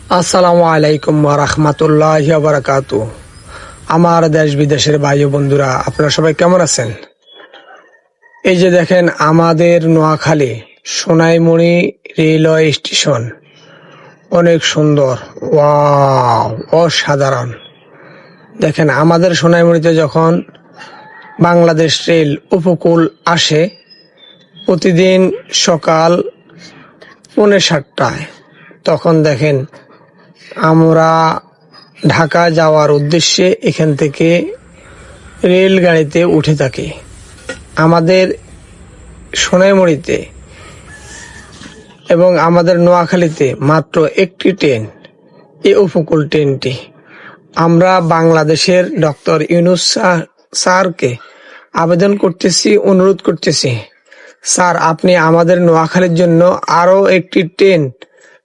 আসসালামু আলাইকুম ওয়া রাহমাতুল্লাহি ওয়া বারাকাতুহু। আমার দেশ বিদেশের ভাই ও বন্ধুরা, আপনারা সবাই কেমন আছেন? এই যে দেখেন, আমাদের নোয়াখালী সোনাইমুড়ি রেলওয়ে স্টেশন অনেক সুন্দর, ওয়াও, অসাধারণ। দেখেন, আমাদের সোনাইমুড়িতে যখন বাংলাদেশ রেল উপকূল আসে প্রতিদিন সকাল 7:45, তখন দেখেন আমরা ঢাকা যাওয়ার উদ্দেশ্যে এখান থেকে রেলগাড়িতে উঠে থাকি। আমাদের সোনাইমুড়িতে এবং আমাদের নোয়াখালীতে মাত্র একটি ট্রেন, এই উপকূল ট্রেনটি। আমরা বাংলাদেশের ডক্টর ইউনূস স্যারকে আবেদন করতেছি, অনুরোধ করতেছি, স্যার আপনি আমাদের নোয়াখালীর জন্য আরো একটি ট্রেন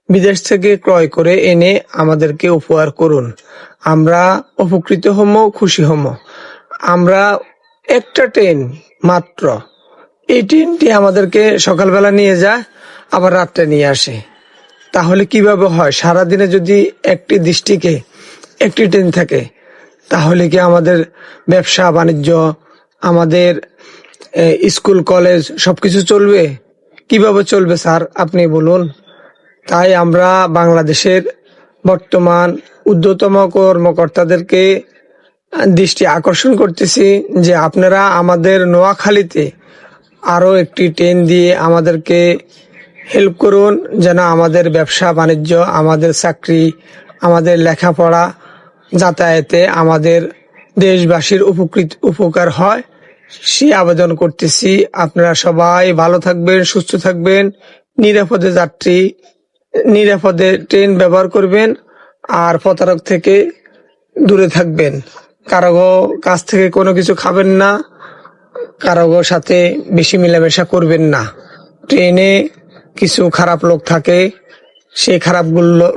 বিদেশ থেকে ক্রয় করে এনে আমাদেরকে উপহার করুন। আমরা উপকৃত হম, খুশি হম। আমরা একটা ট্রেন মাত্র, এই ট্রেনটি আমাদেরকে সকালবেলা নিয়ে যায়, আবার রাত্রে নিয়ে আসে। তাহলে কিভাবে হয়? সারাদিনে যদি একটি ডিস্ট্রিক্টে একটি ট্রেন থাকে, তাহলে কি আমাদের ব্যবসা বাণিজ্য, আমাদের স্কুল কলেজ সবকিছু চলবে? কিভাবে চলবে স্যার, আপনি বলুন। তাই আমরা বাংলাদেশের বর্তমান ঊর্ধ্বতম কর্মকর্তাদেরকে দৃষ্টি আকর্ষণ করতেছি যে আপনারা আমাদের নোয়াখালীতে আরো একটি ট্রেন দিয়ে আমাদেরকে হেল্প করুন, যেন আমাদের ব্যবসা বাণিজ্য, আমাদের চাকরি, আমাদের লেখাপড়া, যাতায়াতে আমাদের দেশবাসীর উপকার হয়। সে আবেদন করতেছি। আপনারা সবাই ভালো থাকবেন, সুস্থ থাকবেন, নিরাপদে যাত্রী, নিরাপদে ট্রেন ব্যবহার করবেন, আর প্রতারক থেকে দূরে থাকবেন। কারো কাছ থেকে কোনো কিছু খাবেন না, কারো সাথে বেশি মেলামেশা করবেন না। ট্রেনে কিছু খারাপ লোক থাকে, সেই খারাপ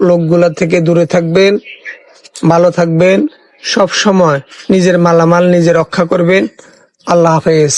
লোকগুলা থেকে দূরে থাকবেন, ভালো থাকবেন। সব সময় নিজের মালামাল নিজে রক্ষা করবেন। আল্লাহ হাফেজ।